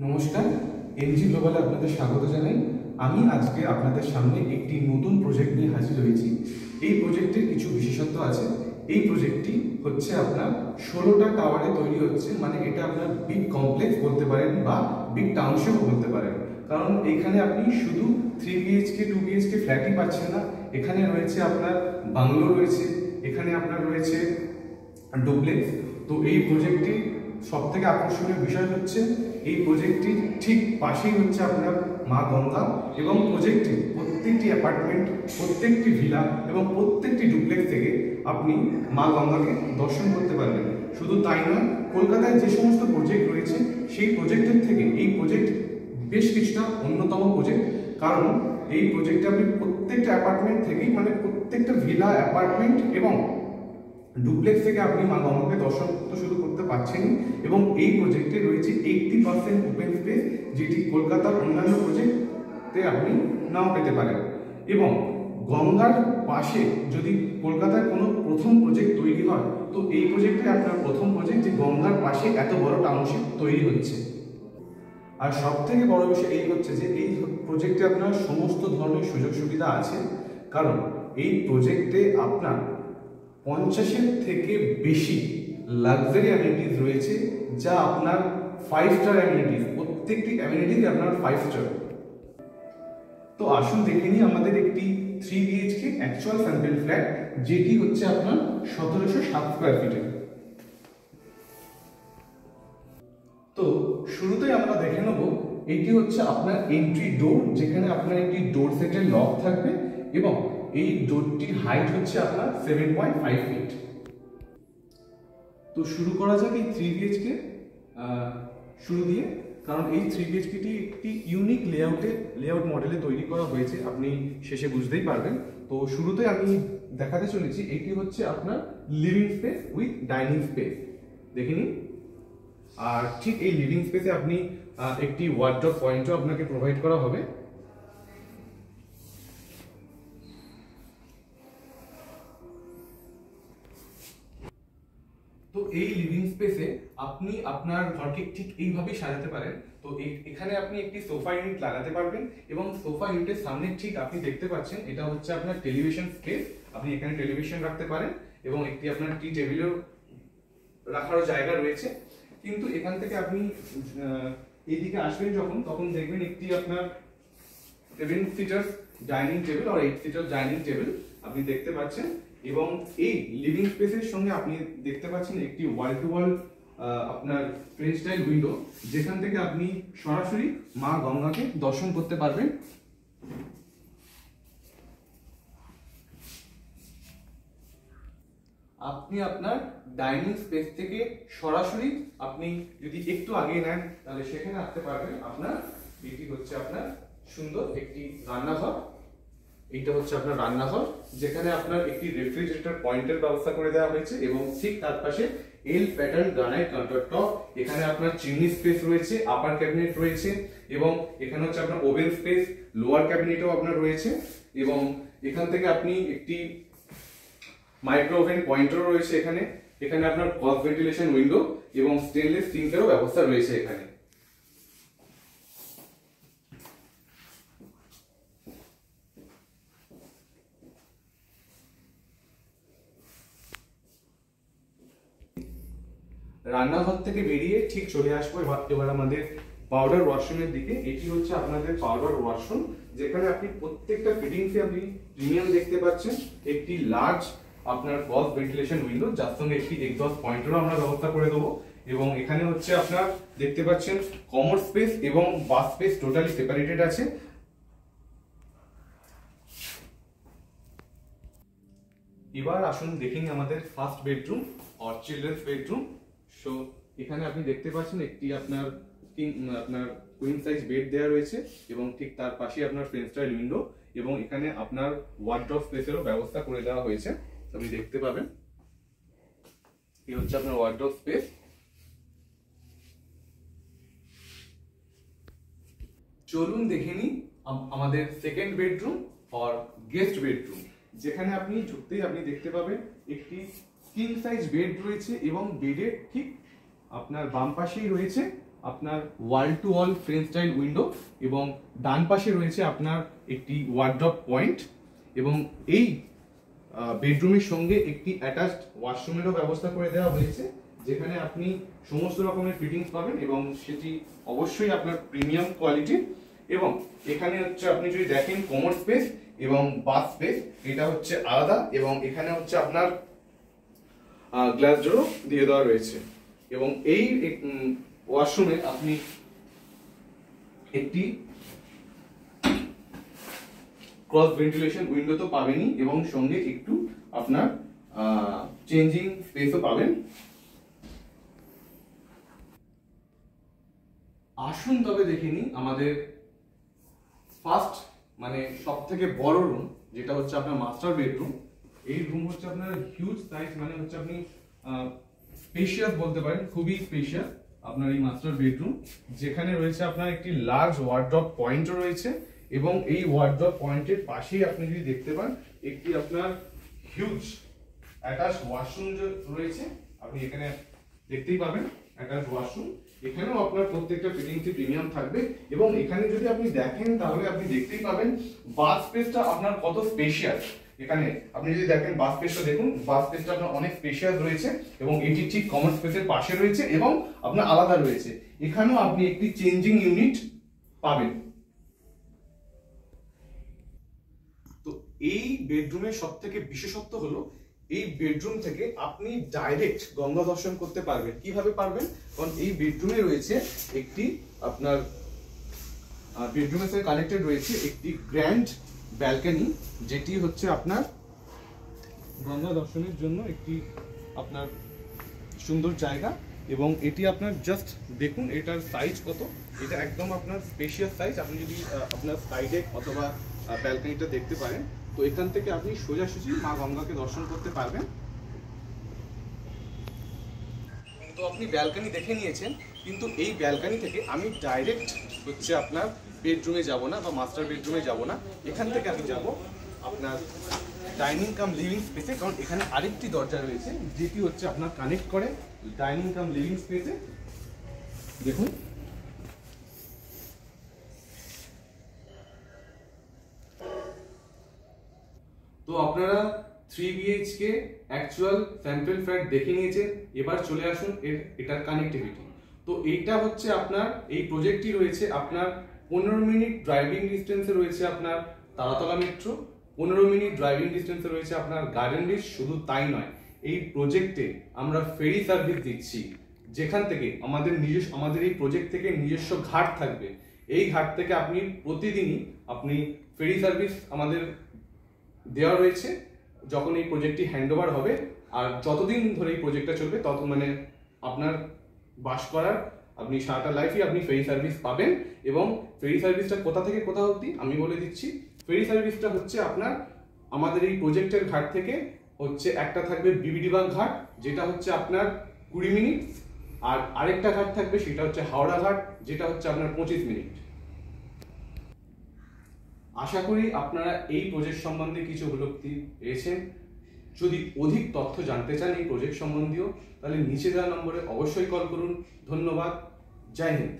নমস্কার, এনজি গ্লোবালে আপনাদের স্বাগত জানাই। আমি আজকে আপনাদের সামনে একটি নতুন প্রজেক্ট নিয়ে হাজির হয়েছি। এই প্রজেক্টের কিছু বিশেষত্ব আছে। এই প্রজেক্টটি হচ্ছে আপনার 16টা টাওয়ারে তৈরি হচ্ছে, মানে এটা আপনার বিগ কমপ্লেক্স বলতে পারেন বা বিগ টাউনশিপ বলতে পারেন। কারণ এখানে আপনি শুধু 3 বিএইচকে 2 বিএইচকে ফ্ল্যাটই পাচ্ছেন না, এখানে রয়েছে আপনার বাংলো রয়েছে, এখানে আপনার রয়েছে ডুপ্লেক্স। তো এই প্রজেক্টটির সবথেকে আকর্ষণীয় বিষয় হচ্ছে এই প্রজেক্টটির ঠিক পাশেই হচ্ছে আপনার মা গঙ্গা, এবং প্রজেক্টটির প্রত্যেকটি অ্যাপার্টমেন্ট, প্রত্যেকটি ভিলা এবং প্রত্যেকটি ডুপ্লেক্স থেকে আপনি মা গঙ্গাকে দর্শন করতে পারবেন। শুধু তাই নয়, কলকাতায় যে সমস্ত প্রজেক্ট রয়েছে সেই প্রজেক্টের থেকে এই প্রজেক্ট বেশ কিছুটা অন্যতম প্রজেক্ট। কারণ এই প্রজেক্টে আপনি প্রত্যেকটা অ্যাপার্টমেন্ট থেকেই, মানে প্রত্যেকটা ভিলা, অ্যাপার্টমেন্ট এবং ডুপ্লেক্স থেকে আপনি মা গঙ্গাকে দর্শন তো শুরু করতে পারছেন, এবং এই প্রজেক্টে রয়েছে 80% ওপেন স্পেস, যেটি কলকাতার অন্যান্য প্রজেক্টে আপনি নাও পেতে পারেন। এবং গঙ্গার পাশে যদি কলকাতায় কোনো প্রথম প্রজেক্ট তৈরি হয়, তো এই প্রজেক্টে আপনার প্রথম প্রজেক্ট যে গঙ্গার পাশে এত বড় টাউনশিপ তৈরি হচ্ছে। আর সব থেকে বড় বিষয় এই হচ্ছে যে এই প্রজেক্টে আপনার সমস্ত ধরনের সুযোগ সুবিধা আছে। কারণ এই প্রজেক্টে আপনার 50-এর থেকে বেশি লাক্সারি অ্যামিনিটিস রয়েছে, যা আপনার 5 স্টার অ্যামিনিটিস, প্রত্যেকটি অ্যামিনিটিস আপনার 5 স্টার। তো আসুন দেখে নিই আমাদের একটি 3 বিএইচকে অ্যাকচুয়াল স্যাম্পল ফ্ল্যাট, যেটি হচ্ছে আপনার 1707 স্কোয়ার ফিটের। তো শুরুতেই আমরা দেখে নেব, এটি হচ্ছে আপনার এন্ট্রি ডোর, যেখানে আপনার একটি ডোর সেটের লক থাকবে, এবং এই ডোরটির হাইট হচ্ছে আপনার 7.5 ফিট। তো শুরু করা যাক এই 3 বিএইচকে শুরু দিয়ে। কারণ এই 3 বিএইচকেটি একটি ইউনিক লেআউট মডেলে তৈরি করা হয়েছে, আপনি শেষে বুঝতেই পারবেন। তো শুরুতে আমি দেখাতে চলেছি, এটি হচ্ছে আপনার living space with dining space, দেখে নিন। আর ঠিক এই লিভিং স্পেসে আপনি একটি ওয়ার্ড্রপ পয়েন্টও আপনাকে প্রোভাইড করা হবে। তো এই লিভিং স্পেসে আপনি আপনার ঘরকে ঠিক এইভাবেই সাজাতে পারেন। তো এখানে আপনি একটি সোফা ইউনিট লাগাতে পারবেন, এবং সোফা ইউনিটের সামনে ঠিক আপনি দেখতে পাচ্ছেন এটা হচ্ছে আপনার টেলিভিশন স্পেস। আপনি এখানে টেলিভিশন রাখতে পারেন, এবং একটি আপনার টি টেবিলও রাখারও জায়গা রয়েছে। কিন্তু এখান থেকে আপনি এইদিকে আসবেন যখন, তখন দেখবেন একটি আপনার 7 সিটার ডাইনিং টেবিল আর 8 সিটার ডাইনিং টেবিল আপনি দেখতে পাচ্ছেন। এবং এই লিভিং স্পেসের সঙ্গে আপনি দেখতে পাচ্ছেন একটি ওয়াল টু ওয়াল আপনার ফ্রেঞ্চ স্টাইল উইন্ডো, যেখান থেকে আপনি সরাসরি মা গঙ্গাকে দর্শন করতে পারবেন। আপনি আপনার ডাইনিং স্পেস থেকে সরাসরি, আপনি যদি একটু আগে নেন তাহলে সেখানে আসতে পারবেন। আপনার এটি হচ্ছে আপনার সুন্দর একটি রান্নাঘর। এইটা হচ্ছে আপনার রান্নাঘর, যেখানে আপনার একটি রেফ্রিজারেটর পয়েন্টের ব্যবস্থা করে দেওয়া হয়েছে, এবং ঠিক তার পাশে এল প্যাটার্ন গ্রানাইট কাউন্টার টপ। এখানে আপনার চিমনি স্পেস রয়েছে, আপার ক্যাবিনেট রয়েছে, এবং এখানে হচ্ছে আপনার ওভেন স্পেস, লোয়ার ক্যাবিনেটও আপনার রয়েছে। এবং এখান থেকে আপনি একটি মাইক্রো ওভেন পয়েন্টারও রয়েছে এখানে। এখানে আপনার ক্রস ভেন্টিলেশন উইন্ডো এবং স্টেনলেস সিঙ্কেরও ব্যবস্থা রয়েছে এখানে। রান্নাঘর থেকে বেরিয়ে ঠিক চলে আসবো এবার আমাদের পাউডার ওয়াশরুমের দিকে। এটি হচ্ছে আপনাদের পাউডার ওয়াশরুম, যেখানে আপনি প্রত্যেকটা ফিটিংসে আপনি প্রিমিয়াম দেখতে পাচ্ছেন। একটি লার্জ আপনার ক্রস ভেন্টিলেশন উইন্ডো, যার সঙ্গে একটি এক্সস্ট পয়েন্টেরও আমরা ব্যবস্থা করে দেবো। এবং এখানে হচ্ছে আপনার দেখতে পাচ্ছেন কমোড স্পেস এবং বাথ স্পেস টোটালি সেপারেটেড আছে। এবার আসুন দেখে নিই আমাদের ফার্স্ট বেডরুম আর চিলড্রেন্স বেডরুম। সো এখানে আপনি দেখতে পাচ্ছেন একটি আপনার কুইন সাইজ বেড দেওয়া রয়েছে, এবং ঠিক তার পাশে আপনার ফ্রেঞ্চ স্টাইল উইন্ডো, এবং এখানে আপনার ওয়ার্ড্রপ স্পেসেরও ব্যবস্থা করে দেওয়া হয়েছে, আপনি দেখতে পাবেন। এই হচ্ছে আপনার ওয়ার্ড্রপ স্পেস। চলুন দেখে নিই আমাদের সেকেন্ড বেডরুম আর গেস্ট বেডরুম, যেখানে আপনি ঢুকতেই আপনি দেখতে পাবেন একটি কিং সাইজ বেড রয়েছে, এবং বেডের ঠিক আপনার বাম পাশেই রয়েছে আপনার ওয়াল to all French style window এবং ডান পাশে রয়েছে আপনার একটি ওয়ার্ড্রপ পয়েন্ট এবং এই বেডরুমের সঙ্গে একটি অ্যাটাচড ওয়াশরুমেরও ব্যবস্থা করে দেওয়া হয়েছে, যেখানে আপনি সমস্ত রকমের ফিটিংস পাবেন এবং সেটি অবশ্যই আপনার প্রিমিয়াম কোয়ালিটির। এবং এখানে হচ্ছে আপনি যদি দেখেন কমোড স্পেস এবং বাথ স্পেস এটা হচ্ছে আলাদা, এবং এখানে হচ্ছে আপনার গ্লাস ডোরও দিয়ে দেওয়া রয়েছে। এবং এই ওয়াশরুমে আপনি একটি ক্রস ভেন্টিলেশন উইন্ডো তো পাবেনই এবং সঙ্গে একটু আপনার চেঞ্জিং স্পেসও পাবেন। আসুন তবে দেখে নিই আমাদের ফার্স্ট মানে সব থেকে বড় রুম, যেটা হচ্ছে আপনার মাস্টার বেডরুম। এই রুম হচ্ছে আপনার হিউজ সাইজ, মানে হচ্ছে আপনি স্পেশিয়াস বলতে পারেন, খুবই স্পেশিয়াস আপনার এই মাস্টার বেডরুম, যেখানে রয়েছে আপনার একটি লার্জ ওয়ার্ড্রপ পয়েন্টও রয়েছে এবং এই ওয়ার্ড্রপ পয়েন্টের পাশেই আপনি যদি দেখতে পান একটি আপনার হিউজ অ্যাটাচ ওয়াশরুম রয়েছে। আপনি এখানে দেখতেই পাবেন অ্যাটাচ ওয়াশরুম। এখানেও আপনার প্রত্যেকটা ফিটিংসই প্রিমিয়াম থাকবে এবং এখানে যদি আপনি দেখেন তাহলে আপনি দেখতেই পাবেন বাথ স্পেসটা আপনার কত স্পেশিয়াস। এখানে আপনি যদি দেখেন বাথ স্পেসটা দেখুন, বাথ স্পেসটা আপনার অনেক স্পেশিয়াস রয়েছে এবং এটি ঠিক কমন স্পেসের পাশে রয়েছে এবং আপনার আলাদা রয়েছে। এখানেও আপনি একটি চেঞ্জিং ইউনিট পাবেন। তো এই বেডরুমের সবথেকে বিশেষত্ব হলো এই বেডরুম থেকে আপনি ডাইরেক্ট গঙ্গা দর্শন করতে পারবেন। কিভাবে পারবেন? কারণ এই বেডরুমে রয়েছে একটি আপনার বেডরুমের সাথে কানেক্টেড রয়েছে একটি গ্র্যান্ড ব্যালকনি, যেটি হচ্ছে আপনার গঙ্গা দর্শনের জন্য একটি আপনার সুন্দর জায়গা। এবং এটি আপনার জাস্ট দেখুন এটার সাইজ কত, এটা একদম আপনার স্পেশিয়াস সাইজ। আপনি যদি আপনার সাইডে অথবা ব্যালকনিটা দেখতে পারেন, তো এখান থেকে আপনি সোজাসুজি মা গঙ্গাকে দর্শন করতে পারবেন। তো আপনি ব্যালকনি দেখে নিয়েছেন, কিন্তু এই ব্যালকনি থেকে আমি ডাইরেক্ট হচ্ছে আপনার বেডরুমে যাব না বা মাস্টার বেডরুমে যাব না, এখান থেকে আমি যাব আপনার ডাইনিং কাম লিভিং স্পেসে। কারণ এখানে আরেকটি দরজা রয়েছে যেটি হচ্ছে আপনার কানেক্ট করে ডাইনিং কাম লিভিং স্পেসে। দেখুন তো আপনারা 3 BHK অ্যাকচুয়াল স্যাম্পল ফ্ল্যাট দেখে নিয়েছেন, এবার চলে আসুন এটার কানেক্টিভিটি। তো এইটা হচ্ছে আপনার এই প্রজেক্টটি রয়েছে আপনার 15 মিনিট ড্রাইভিং ডিস্টেন্সে রয়েছে আপনার তারাতলা মেট্রো, 15 মিনিট ড্রাইভিং ডিস্টেন্সে রয়েছে আপনার গার্ডেন রিচ। শুধু তাই নয়, এই প্রজেক্টে আমরা ফেরি সার্ভিস দিচ্ছি, যেখান থেকে আমাদের এই প্রজেক্ট থেকে নিজস্ব ঘাট থাকবে। এই ঘাট থেকে আপনি প্রতিদিনই আপনি ফেরি সার্ভিস আমাদের দেওয়া রয়েছে যখন এই প্রজেক্টটি হ্যান্ডওভার হবে। আর যতদিন ধরে এই প্রজেক্টটা চলবে তত মানে আপনার বাস করার আপনি সারাটা লাইফই আপনি ফেরি সার্ভিস পাবেন। এবং ফেরি সার্ভিসটা কোথা থেকে কোথা অবধি আমি বলে দিচ্ছি। ফেরি সার্ভিসটা হচ্ছে আপনার আমাদের এই প্রজেক্টের ঘাট থেকে হচ্ছে একটা থাকবে বিবিডিবাগ ঘাট, যেটা হচ্ছে আপনার 20 মিনিট, আর আরেকটা ঘাট থাকবে সেটা হচ্ছে হাওড়া ঘাট, যেটা হচ্ছে আপনার 25 মিনিট। আশা করি আপনারা এই প্রজেক্ট সম্বন্ধে কিছু উপলব্ধি পেয়েছেন। যদি অধিক তথ্য জানতে চান এই প্রজেক্ট সম্বন্ধীয়, তাহলে নিচে দেওয়া নম্বরে অবশ্যই কল করুন। ধন্যবাদ। জয় হিন্দ।